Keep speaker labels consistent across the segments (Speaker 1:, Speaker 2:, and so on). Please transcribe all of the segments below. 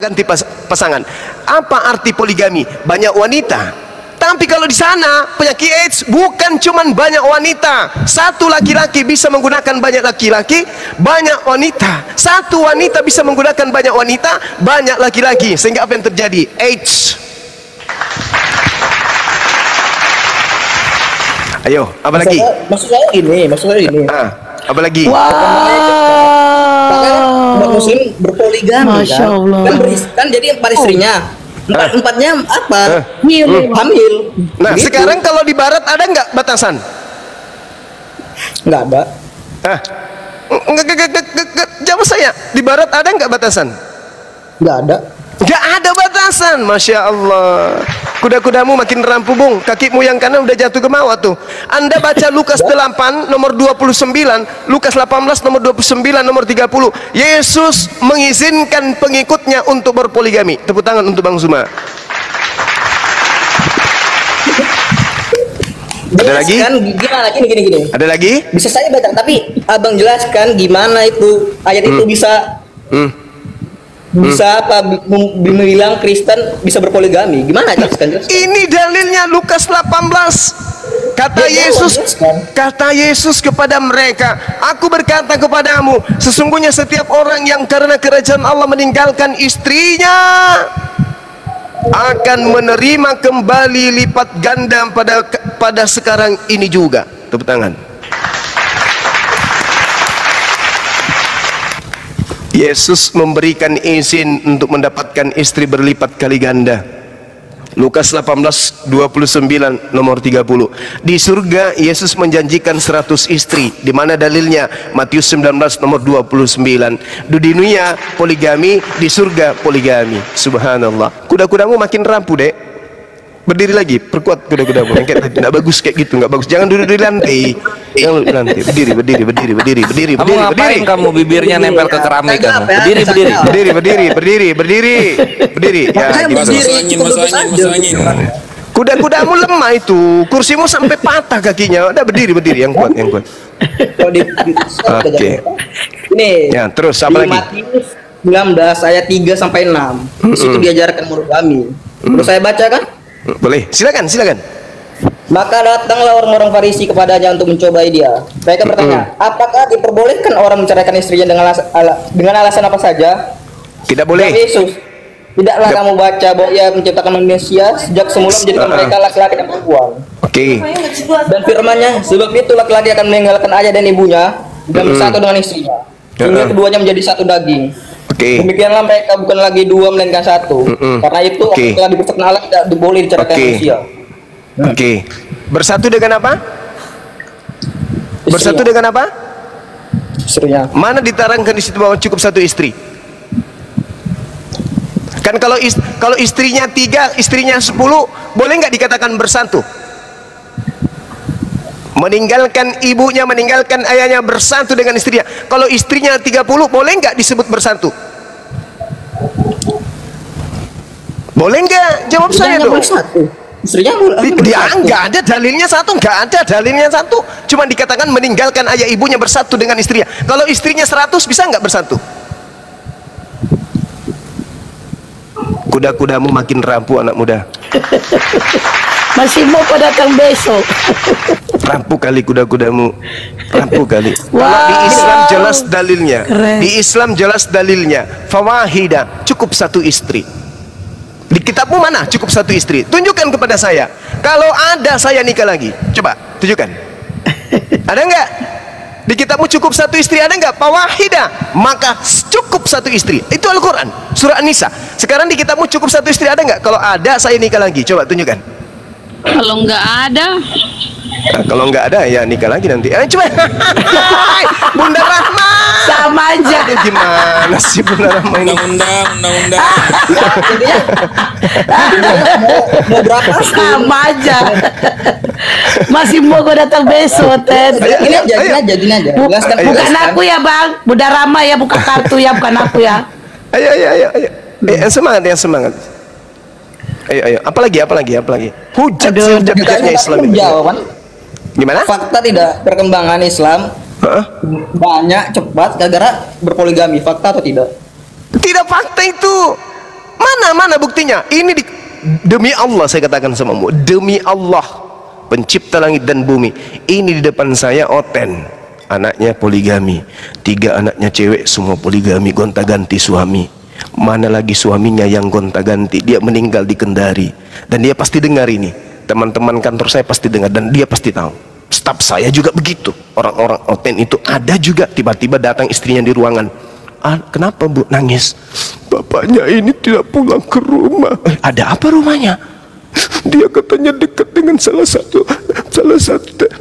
Speaker 1: ganti pasangan. Apa arti poligami? Banyak wanita. Tapi kalau di sana penyakit AIDS bukan cuman banyak wanita. Satu laki-laki bisa menggunakan banyak laki-laki, banyak wanita. Satu wanita bisa menggunakan banyak wanita, banyak laki-laki. Sehingga apa yang terjadi? AIDS. Ayo, apa lagi?
Speaker 2: Maksud saya ini.
Speaker 1: Apa lagi?
Speaker 2: Umat muslim berpoligami.
Speaker 3: Masya Allah.
Speaker 2: Kan jadi 4 istrinya. Empatnya apa? Hamil.
Speaker 1: Nah,
Speaker 2: Begitu.
Speaker 1: sekarang kalau di barat ada nggak batasan?
Speaker 2: Nggak ada.
Speaker 1: Jawab saya, di barat ada nggak batasan?
Speaker 2: Nggak ada.
Speaker 1: Nggak ada batasan. Masya Allah. Kuda-kudamu makin rampu, Bung. Kakimu yang kanan udah jatuh ke bawah tuh. Anda baca Lukas 8 nomor 29, Lukas 18 nomor 29, nomor 30. Yesus mengizinkan pengikutnya untuk berpoligami. Tepuk tangan untuk Bang Zuma. Ada lagi?
Speaker 2: Gimana gini.
Speaker 1: Ada lagi?
Speaker 2: Bisa saya baca, tapi abang jelaskan gimana itu ayat itu bisa apa bilang Kristen bisa berpoligami? Gimana jelaskan?
Speaker 1: Ini dalilnya Lukas 18. Kata Yesus kepada mereka, aku berkata kepadamu, sesungguhnya setiap orang yang karena kerajaan Allah meninggalkan istrinya akan menerima kembali lipat ganda pada sekarang ini juga. Tepuk tangan. Yesus memberikan izin untuk mendapatkan istri berlipat kali ganda. Lukas 18:29 nomor 30. Di surga Yesus menjanjikan 100 istri. Di mana dalilnya? Matius 19 nomor 29. Di dunia poligami, di surga poligami. Subhanallah. Kuda-kudamu makin rampu, Dek. Berdiri lagi, perkuat kuda-kudamu. Yang kayak tadi, nggak bagus kayak gitu, nggak bagus. Jangan duduk di lantai. Jangan duduk di lantai. Berdiri.
Speaker 4: Kamu ngapain kamu bibirnya nempel ke keramik kamu? Berdiri. Ya, gitu.
Speaker 1: Kuda-kudamu lemah itu, kursimu sampai patah kakinya. Udah berdiri yang kuat. Oke.
Speaker 2: Ini.
Speaker 1: Ya, terus apa lagi?
Speaker 2: Matius 19 ayat 3 sampai 6. Di situ diajarkan monogami. Terus saya bacakan?
Speaker 1: Boleh, silakan.
Speaker 2: Maka datanglah orang-orang Farisi kepadanya untuk mencobai dia. Mereka bertanya, apakah diperbolehkan orang menceraikan istrinya dengan alasan apa saja?
Speaker 1: Tidak boleh.
Speaker 2: Jawab Yesus, tidaklah kamu baca bahwa Ia menciptakan manusia sejak semula menjadikan mereka laki-laki dan perempuan.
Speaker 1: Oke.
Speaker 2: Dan firman-Nya, sebab itu laki-laki akan meninggalkan ayah dan ibunya dan bersatu dengan istrinya, sehingga keduanya menjadi satu daging. Demikianlah mereka bukan lagi dua melainkan satu. Karena itu telah dibesarkan Allah tidak boleh diceraikan manusia. Bersatu dengan apa?
Speaker 1: Bersatu dengan apa?
Speaker 2: Istrinya.
Speaker 1: Mana diterangkan di situ bahwa cukup satu istri? Kan kalau istrinya 3, istrinya 10, boleh nggak dikatakan bersatu? Meninggalkan ibunya, meninggalkan ayahnya, bersatu dengan istrinya. Kalau istrinya 30, boleh nggak disebut bersatu? Boleh nggak? Jawab saya dong.
Speaker 2: Istrinya
Speaker 1: dia nggak ada dalilnya satu, nggak ada dalilnya satu. Cuma dikatakan meninggalkan ayah ibunya bersatu dengan istrinya. Kalau istrinya 100, bisa nggak bersatu? Kuda-kudamu makin rampu, anak muda.
Speaker 3: Masih mau kau datang besok.
Speaker 1: Rampu kali kuda-kudamu. Rampu kali. Kalau di Islam jelas dalilnya. Di Islam jelas dalilnya. Fawahida, cukup satu istri. Di kitabmu mana cukup satu istri? Tunjukkan kepada saya. Kalau ada, saya nikah lagi. Coba tunjukkan. Ada nggak? Di kitabmu cukup satu istri, ada nggak? Fawahida, maka cukup satu istri. Itu Al-Quran, surah An-Nisa. Sekarang di kitabmu cukup satu istri, ada nggak? Kalau ada, saya nikah lagi. Coba tunjukkan.
Speaker 5: Kalau nggak ada,
Speaker 1: kalau nggak ada, ya nikah lagi nanti. Coba. Bunda Rahma.
Speaker 3: Sama aja.
Speaker 1: Aduh, gimana sih Bunda Rahma ini?
Speaker 4: Undang-undang.
Speaker 2: Mau berapa?
Speaker 3: Sama aja. Masih mau kau datang besok, Ted.
Speaker 2: Ini aja.
Speaker 3: Bukan aku ya, Bang. Bunda Rama ya, buka kartu ya, bukan aku ya.
Speaker 1: Ayo. Yang semangat. Ayo. Apalagi? Hujatnya Islam itu.
Speaker 2: Jawaban.
Speaker 1: Gimana?
Speaker 2: Fakta tidak perkembangan Islam banyak cepat gara-gara berpoligami. Fakta atau tidak?
Speaker 1: Tidak fakta itu. mana buktinya? Ini demi Allah saya katakan samamu, demi Allah pencipta langit dan bumi, ini di depan saya Oten, anaknya poligami, 3 anaknya cewek semua poligami, gonta-ganti suami. Mana lagi suaminya yang gonta-ganti, dia meninggal di Kendari, dan dia pasti dengar ini, teman-teman kantor saya pasti dengar, dan dia pasti tahu. Staf saya juga begitu, orang-orang Oten itu ada juga, tiba-tiba datang istrinya di ruangan. Kenapa Bu nangis? Bapaknya ini tidak pulang ke rumah. Ada apa rumahnya? Dia katanya dekat dengan salah satu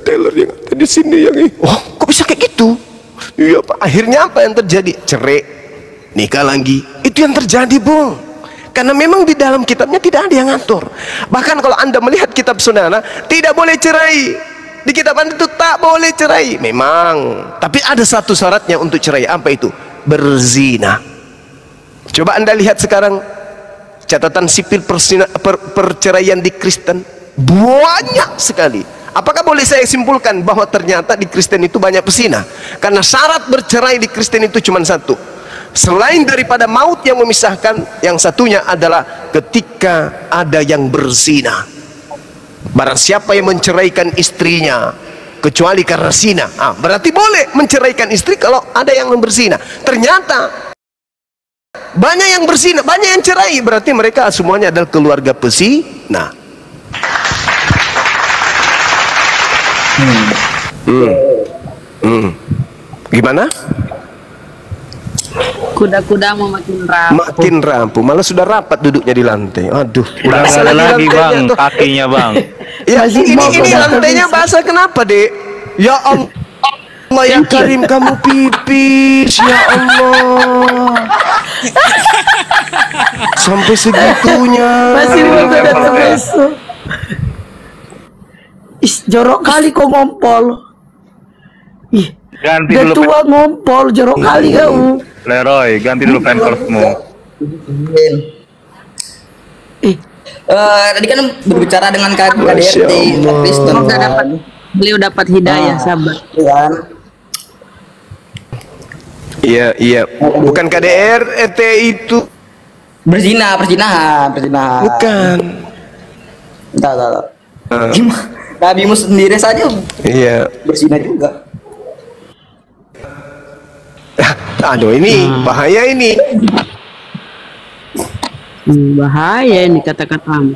Speaker 1: tailor yang ada di sini yang ini. Oh, kok bisa kayak gitu? Iya Pak. Akhirnya apa yang terjadi? Cerai, nikah lagi. Itu yang terjadi, Bung. Karena memang di dalam kitabnya tidak ada yang ngatur. Bahkan kalau Anda melihat kitab saudara, tidak boleh cerai. Di kitab Anda itu tak boleh cerai. Memang. Tapi ada satu syaratnya untuk cerai. Apa itu? Berzina. Coba Anda lihat sekarang catatan sipil perceraian di Kristen banyak sekali. Apakah boleh saya simpulkan bahwa ternyata di Kristen itu banyak pesina? Karena syarat bercerai di Kristen itu cuma satu. Selain daripada maut yang memisahkan, yang satunya adalah ketika ada yang berzina. Barang siapa yang menceraikan istrinya kecuali karena zina, berarti boleh menceraikan istri kalau ada yang berzina. Ternyata banyak yang berzina, banyak yang cerai, berarti mereka semuanya adalah keluarga pesina. Gimana?
Speaker 5: Kuda-kuda mau makin rapuh.
Speaker 1: Makin rapuh, malah sudah rapat duduknya di lantai. Aduh,
Speaker 6: Udah nggak ada lagi Bang, kakinya Bang.
Speaker 1: Ya,
Speaker 3: Masih
Speaker 1: ini
Speaker 3: mau
Speaker 1: lantainya basah kenapa, Dek? Ya Allah. Allah yang Karim, kamu pipis, ya Allah. Sampai segitunya.
Speaker 3: Masih mau datang besok. Jorok kali kau ngompol. Ih,
Speaker 6: Ganti
Speaker 3: udah
Speaker 6: dulu
Speaker 3: tua ngompol, jorok kali kau.
Speaker 6: Leroy, ganti dulu pankersmu.
Speaker 2: Tadi kan berbicara dengan KDRT Kristen.
Speaker 5: Semoga beliau dapat hidayah, sabar.
Speaker 1: Iya. Bukan KDRT itu.
Speaker 2: Perzinahan.
Speaker 1: Bukan.
Speaker 2: Entar. Nabimu sendiri saja
Speaker 1: Iya.
Speaker 2: berzina juga.
Speaker 1: Aduh, ini bahaya ini.
Speaker 5: Bahaya ini kata-katamu.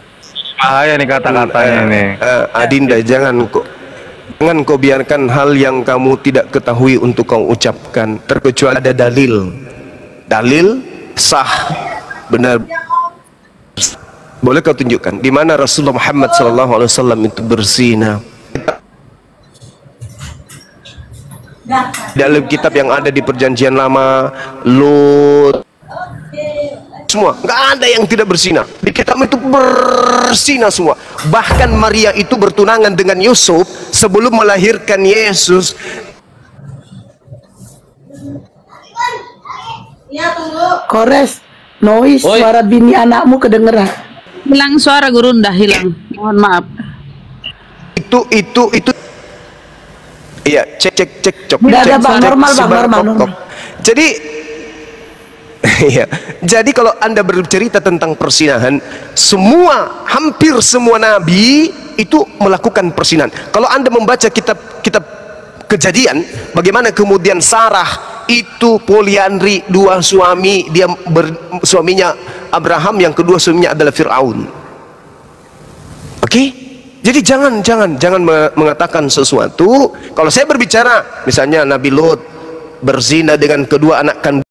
Speaker 6: Bahaya nih kata-katanya nih.
Speaker 1: Adinda, jangan kau biarkan hal yang kamu tidak ketahui untuk kau ucapkan, terkecuali ada dalil sah benar. Boleh kau tunjukkan di mana Rasulullah Muhammad SAW itu berzina? Dalam kitab yang ada di perjanjian lama, Lut, semua nggak ada yang tidak berzina. Di kitab itu berzina semua. Bahkan Maria itu bertunangan dengan Yusuf sebelum melahirkan Yesus.
Speaker 3: Kores, noise suara bini anakmu kedengeran.
Speaker 5: Hilang suara Gurunda, hilang. Mohon maaf.
Speaker 1: Itu. Iya, cek.
Speaker 3: Udah ada Bang, normal.
Speaker 1: Jadi, iya. Jadi kalau Anda bercerita tentang persinahan, hampir semua nabi itu melakukan persinahan. Kalau Anda membaca kitab Kejadian, bagaimana kemudian Sarah itu poliandri, 2 suami, suaminya Abraham, yang kedua suaminya adalah Fir'aun. Oke? Jadi jangan mengatakan sesuatu. Kalau saya berbicara, misalnya Nabi Lot berzina dengan kedua anak kandung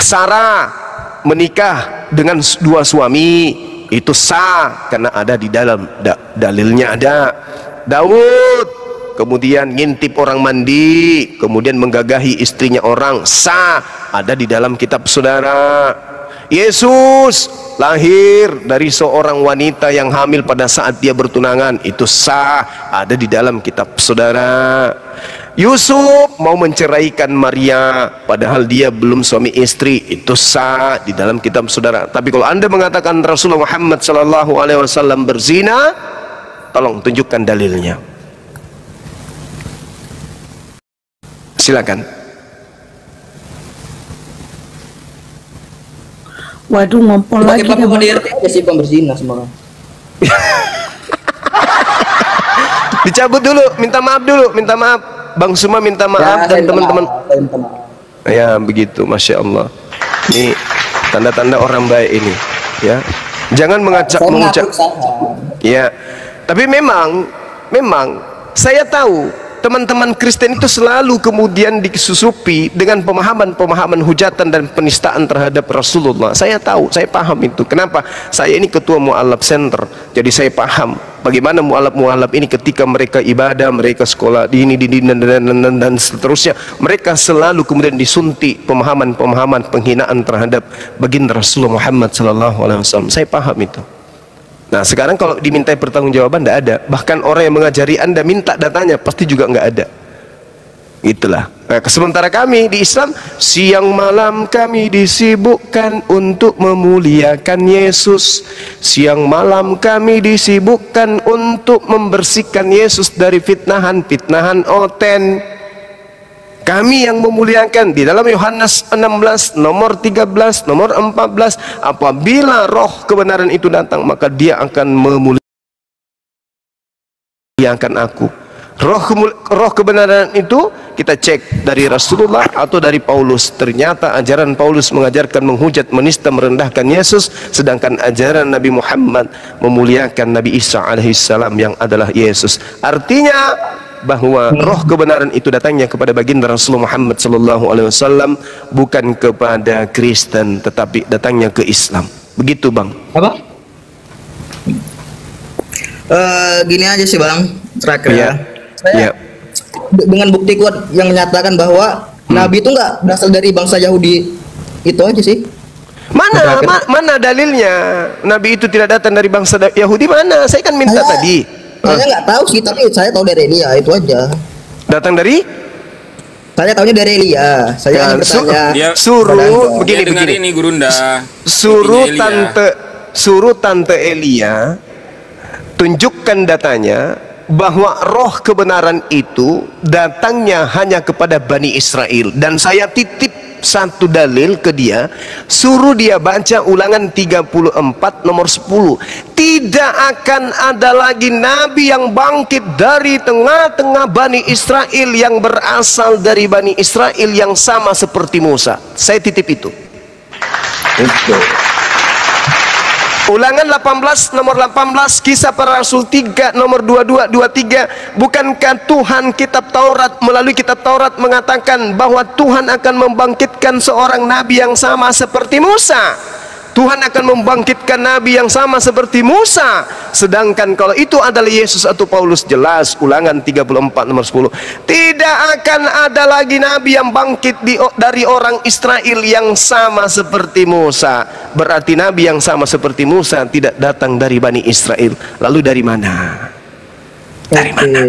Speaker 1: Sarah, menikah dengan 2 suami, itu sah karena ada di dalam dalilnya ada. Daud kemudian ngintip orang mandi, kemudian menggagahi istrinya orang, sah, ada di dalam kitab saudara. Yesus lahir dari seorang wanita yang hamil pada saat dia bertunangan, itu sah, ada di dalam kitab saudara. Yusuf mau menceraikan Maria padahal dia belum suami istri, itu sah di dalam kitab saudara. Tapi kalau Anda mengatakan Rasulullah Muhammad SAW berzina, tolong tunjukkan dalilnya. Silakan.
Speaker 3: Waduh, ngompol
Speaker 2: Pakai
Speaker 3: lagi
Speaker 2: papa
Speaker 3: dia,
Speaker 2: di
Speaker 3: Bang.
Speaker 2: RT aja sih Bang berzina semua.
Speaker 1: Dicabut dulu, minta maaf dulu, minta maaf. Bang Suma minta maaf dan teman-teman.
Speaker 2: Saya minta maaf.
Speaker 1: Ya begitu, masya Allah. Ini tanda-tanda orang baik ini, ya. Jangan mengucap.
Speaker 2: Saya mengaku kesalahan.
Speaker 1: Ya, tapi memang saya tahu teman-teman Kristen itu selalu kemudian disusupi dengan pemahaman hujatan dan penistaan terhadap Rasulullah. Saya tahu, saya paham itu. Kenapa? Saya ini ketua Mu'alaf Center, jadi saya paham bagaimana mu'alaf ini ketika mereka ibadah, mereka sekolah di ini dan seterusnya, mereka selalu kemudian disuntik pemahaman penghinaan terhadap baginda Rasulullah Muhammad SAW. Saya paham itu. Nah sekarang kalau dimintai pertanggungjawaban tidak ada. Bahkan orang yang mengajari Anda minta datanya pasti juga nggak ada. Itulah. Nah, sementara kami di Islam siang malam kami disibukkan untuk memuliakan Yesus. Siang malam kami disibukkan untuk membersihkan Yesus dari fitnahan oten. Kami yang memuliakan di dalam Yohanes 16 nomor 13 nomor 14, apabila roh kebenaran itu datang maka dia akan memuliakan aku. Roh kebenaran itu kita cek dari Rasulullah atau dari Paulus. Ternyata ajaran Paulus mengajarkan menghujat, menista, merendahkan Yesus, sedangkan ajaran Nabi Muhammad memuliakan Nabi Isa alaihissalam yang adalah Yesus. Artinya bahwa roh kebenaran itu datangnya kepada baginda Rasulullah Muhammad sallallahu alaihi wasallam, bukan kepada Kristen, tetapi datangnya ke Islam. Begitu, Bang.
Speaker 2: Apa? Gini aja sih Bang, terakhir ya. Saya dengan bukti kuat yang menyatakan bahwa Nabi itu nggak berasal dari bangsa Yahudi, itu aja sih.
Speaker 1: Mana dalilnya Nabi itu tidak datang dari bangsa Yahudi? Mana? Saya kan minta tadi.
Speaker 2: Saya nggak tahu sih, tapi saya tahu dari Elia, itu aja.
Speaker 1: Datang dari?
Speaker 2: Saya tahunya dari Elia. Saya hanya bertanya.
Speaker 1: Suruh begini.
Speaker 4: Ini Gurunda.
Speaker 1: Suruh tante Elia tunjukkan datanya bahwa roh kebenaran itu datangnya hanya kepada Bani Israel, dan saya titip satu dalil ke dia, suruh dia baca Ulangan 34 nomor 10. Tidak akan ada lagi nabi yang bangkit dari tengah-tengah Bani Israel yang berasal dari Bani Israel yang sama seperti Musa. Saya titip itu. Ulangan 18 nomor 18, Kisah Para Rasul 3 nomor 22 23. Bukankah Tuhan kitab Taurat melalui kitab Taurat mengatakan bahwa Tuhan akan membangkitkan seorang nabi yang sama seperti Musa? Tuhan akan membangkitkan nabi yang sama seperti Musa. Sedangkan kalau itu adalah Yesus atau Paulus, jelas Ulangan 34 nomor 10. Tidak akan ada lagi nabi yang bangkit dari orang Israel yang sama seperti Musa. Berarti nabi yang sama seperti Musa tidak datang dari Bani Israel. Lalu dari mana? Dari mana?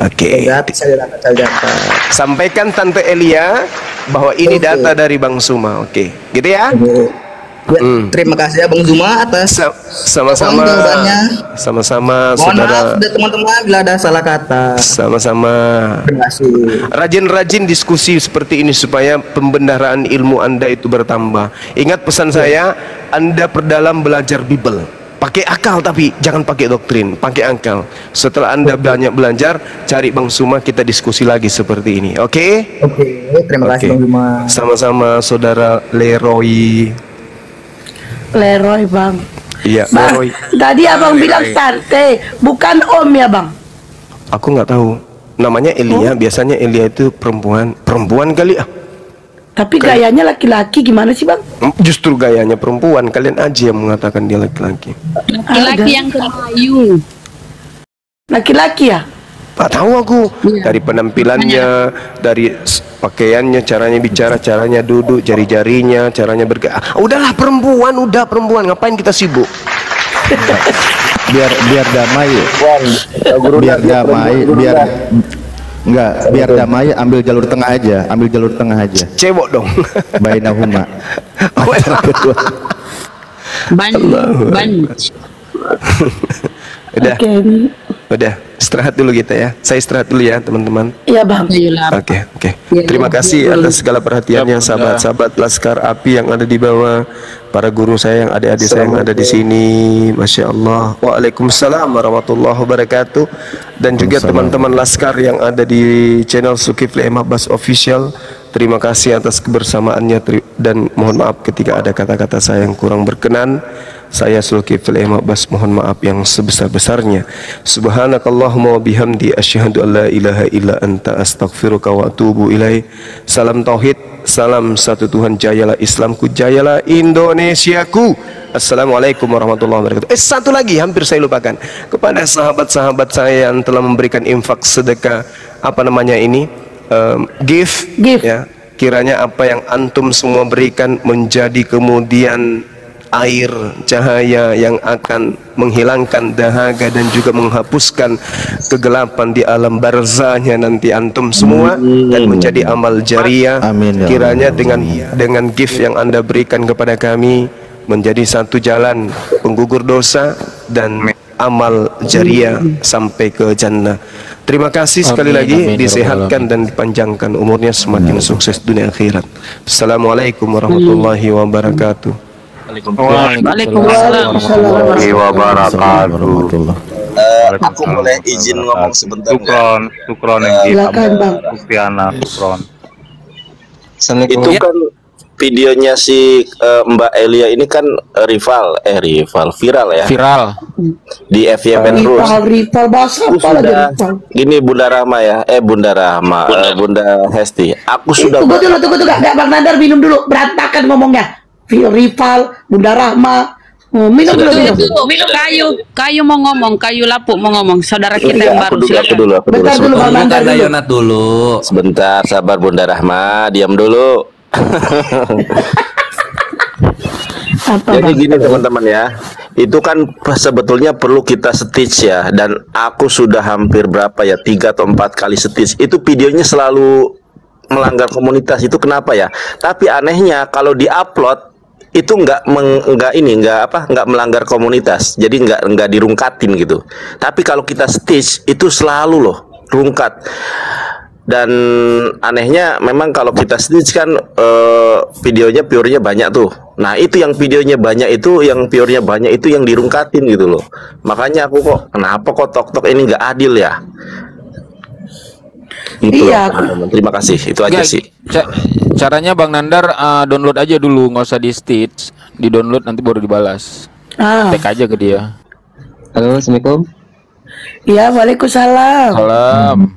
Speaker 1: Oke. Sampaikan Tante Elia bahwa ini data dari Bang Suma. Oke. Gitu ya?
Speaker 2: Ya, terima kasih ya Bang Zuma atas
Speaker 1: sama-sama saudara.
Speaker 2: Maaf teman-teman bila ada salah kata.
Speaker 1: Sama-sama.
Speaker 2: Terima kasih.
Speaker 1: Rajin-rajin diskusi seperti ini supaya pembendaharaan ilmu Anda itu bertambah. Ingat pesan saya, Anda perdalam belajar Bible. Pakai akal, tapi jangan pakai doktrin, pakai akal. Setelah Anda banyak belajar, cari Bang Suma, kita diskusi lagi seperti ini. Oke?
Speaker 2: Oke, terima kasih Bang Zuma.
Speaker 1: Sama-sama saudara Leroy.
Speaker 3: Leroy, Bang.
Speaker 1: Iya,
Speaker 3: Bang,
Speaker 1: Leroy.
Speaker 3: tadi abang bilang tante, bukan om ya Bang?
Speaker 1: Aku nggak tahu. Namanya Elia, biasanya Elia itu perempuan kali ah.
Speaker 3: Tapi gayanya laki-laki, gimana sih Bang?
Speaker 1: Justru gayanya perempuan, kalian aja yang mengatakan dia laki-laki.
Speaker 5: Laki-laki yang kemayu.
Speaker 3: Laki-laki ya?
Speaker 1: Tak tahu aku. Dari penampilannya, dari pakaiannya, caranya bicara, caranya duduk, jari-jarinya, caranya bergerak. Udahlah perempuan, ngapain kita sibuk?
Speaker 7: biar damai, biar damai, ambil jalur tengah aja,
Speaker 1: Cebok dong.
Speaker 7: Bainahuma.
Speaker 5: Banyak.
Speaker 1: Udah.
Speaker 3: Oke.
Speaker 1: Udah, istirahat dulu kita ya. Saya istirahat dulu ya, teman-teman.
Speaker 3: Iya bang.
Speaker 5: Ayolah.
Speaker 1: Oke.
Speaker 5: Ya,
Speaker 1: Terima
Speaker 5: ya,
Speaker 1: kasih
Speaker 5: ya,
Speaker 1: atas segala perhatiannya, sahabat-sahabat Laskar Api yang ada di bawah, para guru saya yang adik-adik saya yang ada di sini. Masya Allah. Waalaikumsalam warahmatullahi wabarakatuh. Dan juga teman-teman Laskar yang ada di channel Zulkifli M. Abbas Official. Terima kasih atas kebersamaannya dan mohon maaf ketika ada kata-kata saya yang kurang berkenan. Saya Zulkifli M. Abbas mohon maaf yang sebesar-besarnya. Subhanakallahumma wa bihamdi asyhadu an la ilaha illa anta astaghfiruka wa atubu ilaih. Salam tauhid, salam satu Tuhan, jayalah Islamku, jayalah Indonesiaku. Assalamualaikum warahmatullahi wabarakatuh. Satu lagi hampir saya lupakan. Kepada sahabat-sahabat saya yang telah memberikan infak sedekah gift. Ya, kiranya apa yang antum semua berikan menjadi kemudian air cahaya yang akan menghilangkan dahaga dan juga menghapuskan kegelapan di alam barzahnya nanti antum semua, dan menjadi amal jariah. Kiranya dengan gift yang Anda berikan kepada kami menjadi satu jalan penggugur dosa dan amal jariah sampai ke jannah. Terima kasih sekali lagi, disehatkan dan dipanjangkan umurnya, semakin sukses dunia akhirat. Assalamualaikum warahmatullahi wabarakatuh.
Speaker 5: Waalaikumsalam
Speaker 6: warahmatullahi wabarakatuh.
Speaker 8: Aku boleh izin ngomong sebentar nggak?
Speaker 6: Sukron
Speaker 3: Silakan bang.
Speaker 6: Sustiana, sukron.
Speaker 8: Itu kan videonya si Mbak Elia ini kan viral ya.
Speaker 4: Viral.
Speaker 8: Di FYP terus.
Speaker 3: Rival bahasa apa lagi rival?
Speaker 8: Ini Bunda Rahma ya, Bunda Hesti. Aku sudah.
Speaker 3: Tunggu dulu, gak Bang Nandar minum dulu, berantakan ngomongnya. Rival, Bunda Rahma, minum dulu.
Speaker 5: Kayu mau ngomong, Kayu Lapuk mau ngomong. Saudara kita yang baru, silakan.
Speaker 3: Bentar dulu Bang Nandar
Speaker 4: dulu.
Speaker 8: Sebentar, sabar Bunda Rahma, diam dulu. Jadi gini teman-teman ya, itu kan sebetulnya perlu kita stitch ya, dan aku sudah hampir 3 atau 4 kali stitch. Itu videonya selalu melanggar komunitas, itu kenapa ya? Tapi anehnya kalau diupload itu nggak melanggar komunitas, jadi nggak dirungkatin gitu. Tapi kalau kita stitch itu selalu loh rungkat. Dan anehnya memang kalau kita stitch kan videonya pure-nya banyak tuh. Nah itu yang videonya banyak itu, yang pure-nya banyak itu yang dirungkatin gitu loh. Makanya aku kenapa tok ini nggak adil ya? Gitu
Speaker 3: iya.
Speaker 8: Terima kasih, itu aja sih.
Speaker 4: Caranya Bang Nandar download aja dulu, nggak usah di stitch, di download nanti baru dibalas. Tag aja ke dia.
Speaker 9: Halo, assalamualaikum.
Speaker 3: Iya, waalaikumsalam.
Speaker 4: Salam.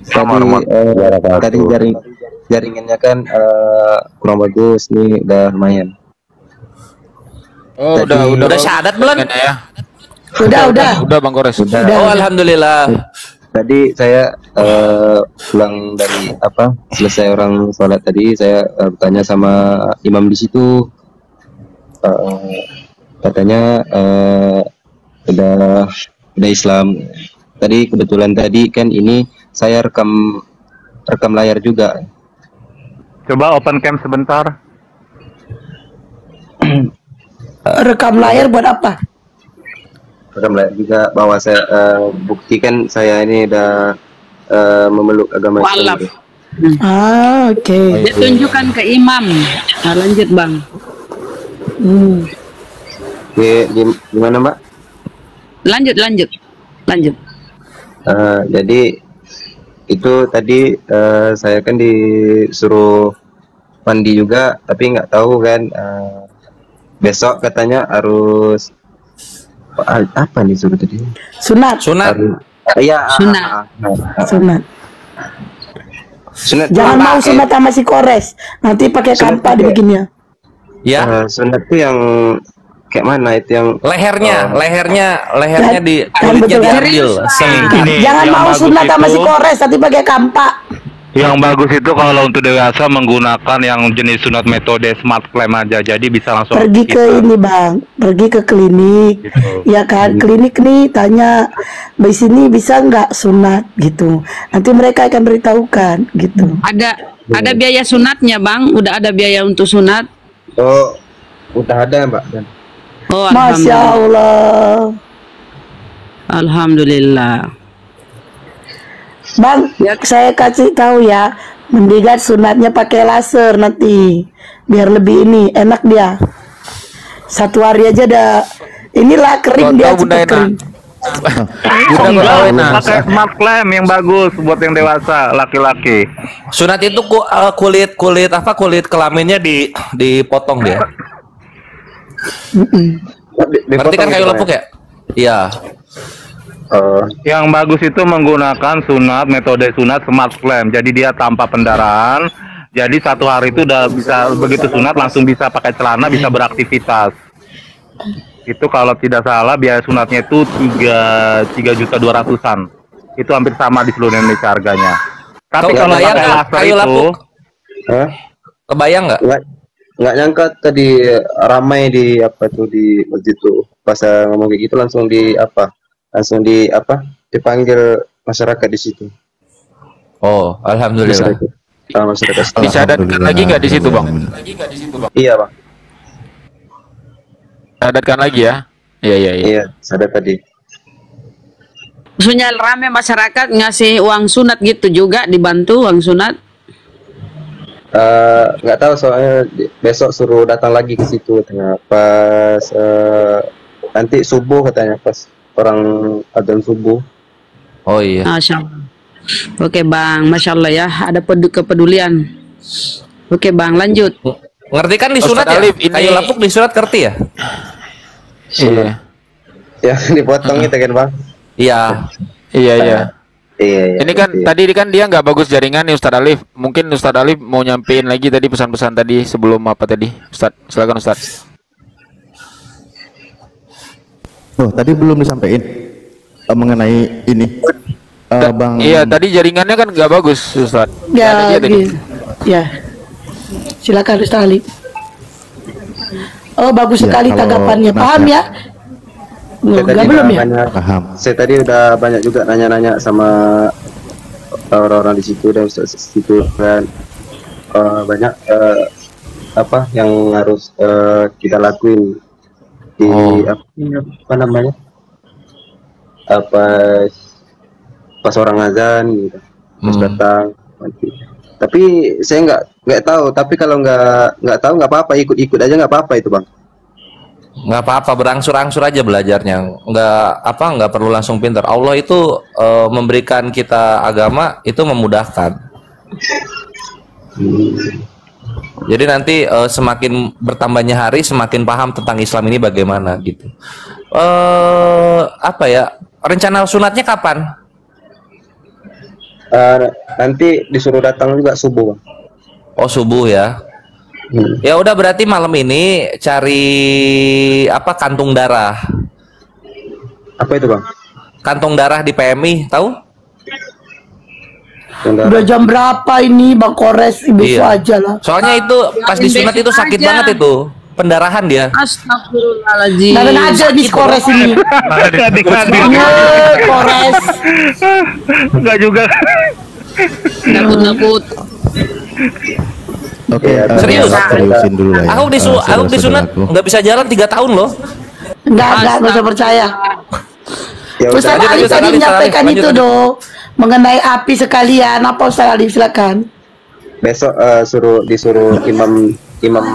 Speaker 9: Tadi jaringannya kan kurang bagus, nih udah lumayan.
Speaker 4: Oh, udah syahadat belum? Ya? Udah Bang Kores.
Speaker 9: Udah.
Speaker 4: Alhamdulillah.
Speaker 9: Tadi saya pulang dari selesai orang sholat tadi, saya bertanya sama imam di situ, katanya udah Islam. Tadi kebetulan tadi kan ini saya rekam layar juga.
Speaker 6: Coba open cam sebentar.
Speaker 3: Rekam layar buat apa?
Speaker 9: Rekam layar juga bahwa saya buktikan saya ini udah memeluk agama Islam.
Speaker 3: Oke.
Speaker 5: Dia tunjukkan ke imam. Nah, lanjut Bang.
Speaker 9: Gimana Mbak?
Speaker 5: Lanjut.
Speaker 9: Jadi itu tadi saya kan disuruh mandi juga, tapi nggak tahu kan besok katanya harus apa nih suruh tadi?
Speaker 3: Sunat.
Speaker 9: Iya.
Speaker 3: Sunat. Jangan mau sunat sama si Kores, nanti pakai kampa dibikinnya.
Speaker 4: Ya.
Speaker 9: Sunat tuh yang kayak mana itu yang
Speaker 4: lehernya di kulitnya diambil.
Speaker 3: Jangan mau sunat sama si Kores, nanti pakai kampa.
Speaker 6: Yang bagus itu kalau untuk dewasa menggunakan yang jenis sunat metode smart clamp aja, jadi bisa langsung
Speaker 3: pergi ke ini Bang, pergi ke klinik gitu. Ya kan, klinik nih tanya di sini bisa nggak sunat gitu, nanti mereka akan beritahukan gitu.
Speaker 5: Ada biaya sunatnya Bang, udah ada biaya untuk sunat.
Speaker 9: Oh, udah ada Mbak.
Speaker 5: Oh,
Speaker 3: Masya Allah.
Speaker 5: Alhamdulillah.
Speaker 3: Bang, saya kasih tahu ya, mendingan sunatnya pakai laser nanti, biar lebih ini enak dia. 1 hari aja dah, inilah kering dia cepet kering.
Speaker 6: Pakai smart clamp yang bagus buat yang dewasa laki-laki.
Speaker 10: Sunat itu kulit kelaminnya dipotong dia. Berarti kan kayu lepuk ya? Iya.
Speaker 6: Yang bagus itu menggunakan metode sunat smart clamp. Jadi dia tanpa pendarahan. Jadi 1 hari itu udah bisa begitu sunat langsung bisa pakai celana, bisa beraktivitas. Itu kalau tidak salah biaya sunatnya itu 3.200.000-an. Itu hampir sama di seluruh Indonesia harganya. Tapi kalau pakai laser itu,
Speaker 10: kebayang nggak?
Speaker 9: Nggak nyangka tadi ramai di di masjid tuh. Pas ngomong kayak gitu langsung dipanggil masyarakat di situ.
Speaker 10: Oh, alhamdulillah.
Speaker 9: Masyarakat.
Speaker 4: Disadatkan lagi nggak di situ, Bang?
Speaker 9: Iya, Bang.
Speaker 4: Sadatkan lagi ya? Iya,
Speaker 9: sadat tadi.
Speaker 5: Maksudnya rame masyarakat ngasih uang sunat gitu juga, dibantu uang sunat?
Speaker 9: Nggak tahu soalnya besok suruh datang lagi ke situ katanya. Pas nanti subuh katanya, pas orang adzan subuh.
Speaker 10: Oh iya.
Speaker 5: Masya Allah. Oke Bang, Masya Allah ya, ada kepedulian. Oke Bang, lanjut.
Speaker 10: Ngerti kan di sunat ya? Kayu lapuk di sunat ngerti ya?
Speaker 4: Iya.
Speaker 9: Ya dipotong itu kan Bang?
Speaker 4: Iya. Ini kan tadi kan dia nggak bagus jaringan nih Ustadz Alif. Mungkin Ustadz Alif mau nyampein lagi tadi pesan-pesan tadi sebelum apa tadi? Ustadz, silakan Ustadz.
Speaker 7: Oh, tadi belum disampaikan mengenai ini. Bang.
Speaker 4: Iya, tadi jaringannya kan nggak bagus Ustadz.
Speaker 3: Ya, ya. Silakan Ustaz Ali. Oh, bagus sekali tanggapannya. Paham ya? Enggak belum ya?
Speaker 9: Paham. Saya tadi udah banyak juga nanya-nanya sama orang-orang di situ dan Ustaz di situ kan banyak apa yang harus kita lakuin di apa namanya? Pas orang azan gitu. Pas datang nanti. Tapi saya nggak tahu. Tapi kalau nggak tahu nggak apa-apa, ikut aja nggak apa-apa itu Bang.
Speaker 10: Nggak apa-apa, berangsur-angsur aja belajarnya. Nggak perlu langsung pintar. Allah itu memberikan kita agama itu memudahkan. Jadi nanti semakin bertambahnya hari semakin paham tentang Islam ini bagaimana gitu. Apa ya? Rencana sunatnya kapan?
Speaker 9: Nanti disuruh datang juga subuh Bang.
Speaker 10: Oh subuh ya. Ya udah berarti malam ini cari apa kantung darah.
Speaker 9: Apa itu Bang?
Speaker 10: Kantong darah di PMI, tahu?
Speaker 3: Udah jam berapa ini Bang Kores? Besok aja lah.
Speaker 10: Soalnya itu pas disunat itu sakit banget itu. Pendarahan dia.
Speaker 5: Astagfirullahaladzim.
Speaker 3: Nah, aja di Kores ini. Kores.
Speaker 6: Enggak juga.
Speaker 5: Takut.
Speaker 7: Oke,
Speaker 10: serius.
Speaker 7: seriusin dulu lah ya.
Speaker 10: Aku disunat nggak bisa jalan 3 tahun loh.
Speaker 3: Enggak usah percaya.
Speaker 9: Ya,
Speaker 3: Ustaz Ali tadi menyampaikan itu dong mengenai api sekalian. Apa Ustaz Ali, silakan.
Speaker 9: Besok disuruh imam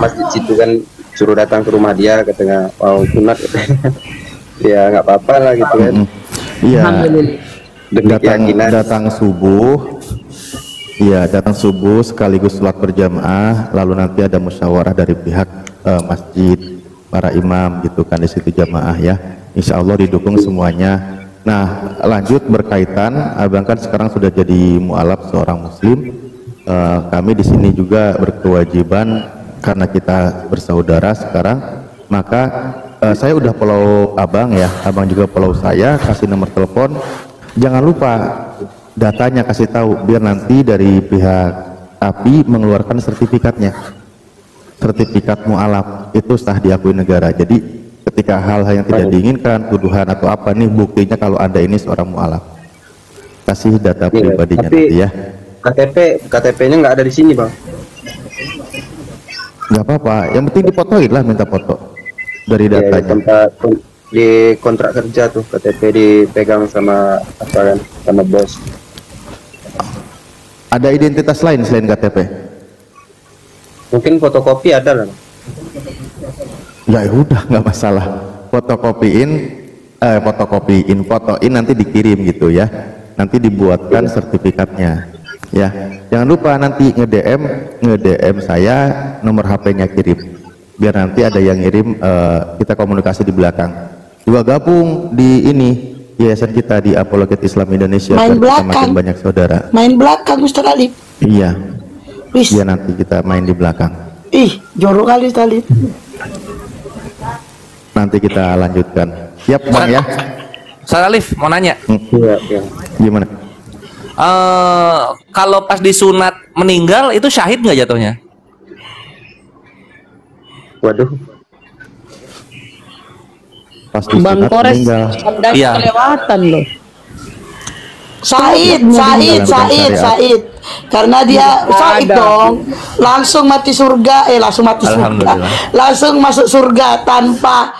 Speaker 9: masjid situ kan suruh datang ke rumah dia katanya mau sunat ya nggak apa-apa lah gitu kan.
Speaker 7: Iya. Datang subuh. Iya, datang subuh sekaligus sholat berjamaah, lalu nanti ada musyawarah dari pihak masjid, para imam gitu kan di situ jamaah ya. Insya Allah didukung semuanya. Nah, lanjut berkaitan, abang kan sekarang sudah jadi mualaf seorang muslim. Kami di sini juga berkewajiban karena kita bersaudara sekarang, maka saya udah follow abang ya, abang juga follow saya, kasih nomor telepon. Jangan lupa datanya kasih tahu biar nanti dari pihak API mengeluarkan sertifikatnya, sertifikat mualaf itu sah diakui negara. Jadi ketika hal-hal yang tidak diinginkan, tuduhan atau apa nih buktinya kalau Anda ini seorang mualaf, kasih data pribadinya nanti ya.
Speaker 9: KTP-nya nggak ada di sini Bang. Nggak
Speaker 7: apa-apa, yang penting difotoin lah, minta foto dari datanya.
Speaker 9: Di tempat di kontrak kerja tuh KTP dipegang sama apa kan, sama bos.
Speaker 7: Ada identitas lain selain KTP?
Speaker 9: Mungkin fotokopi ada lah.
Speaker 7: Ya udah, nggak masalah. Fotokopiin nanti dikirim gitu ya. Nanti dibuatkan sertifikatnya. Ya, jangan lupa nanti nge-DM saya, nomor HP-nya kirim. Biar nanti ada yang ngirim, kita komunikasi di belakang. Juga gabung di ini yayasan kita di Apologet Islam Indonesia.
Speaker 3: Main belakang.
Speaker 7: Makin banyak saudara.
Speaker 3: Main belakang Ustaz Alif.
Speaker 7: Iya. Iya, nanti kita main di belakang.
Speaker 3: Ih, jorok kali Ustaz Alif.
Speaker 7: Nanti kita lanjutkan. Siap Bang ya.
Speaker 10: Ustaz Alif mau nanya.
Speaker 9: Iya.
Speaker 7: Gimana?
Speaker 10: Kalau pas disunat meninggal itu syahid nggak jatuhnya?
Speaker 9: Waduh.
Speaker 7: Pas
Speaker 5: Bang
Speaker 7: disunat
Speaker 5: Kores
Speaker 7: meninggal.
Speaker 10: Iya.
Speaker 5: kelewatan loh.
Speaker 3: Said. Karena dia Said dong, langsung mati surga, langsung mati surga, langsung masuk surga tanpa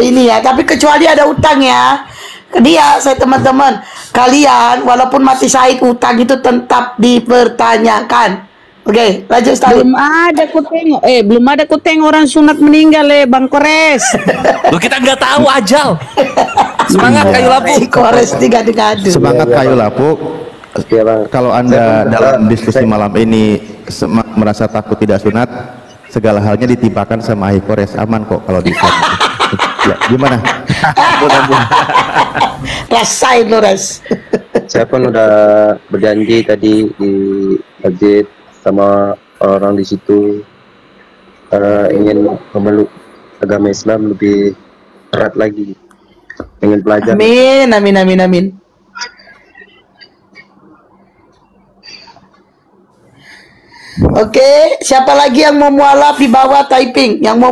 Speaker 3: ini ya. Tapi kecuali ada utang ya. Dia, saya teman-teman, kalian walaupun mati syahid, utang itu tetap dipertanyakan. Oke, lanjut Ustaz.
Speaker 5: Belum ada ku tengok orang sunat meninggal Bang Kores.
Speaker 10: Loh, kita nggak tahu ajal. Semangat kayu lapuk.
Speaker 3: Si Kores digaduh-gaduh.
Speaker 7: Semangat kayu lapuk. Kalau Anda dalam diskusi malam ini merasa takut tidak sunat, segala halnya ditimpakan sama Ai Kores, aman kok kalau di sana. Ya, gimana?
Speaker 3: Rasain lo, Res.
Speaker 9: Saya pun udah berjanji tadi di masjid sama orang di situ, ingin memeluk agama Islam lebih erat lagi, ingin belajar.
Speaker 3: Amin. Oke, siapa lagi yang mau mualaf di bawah typing? Yang mau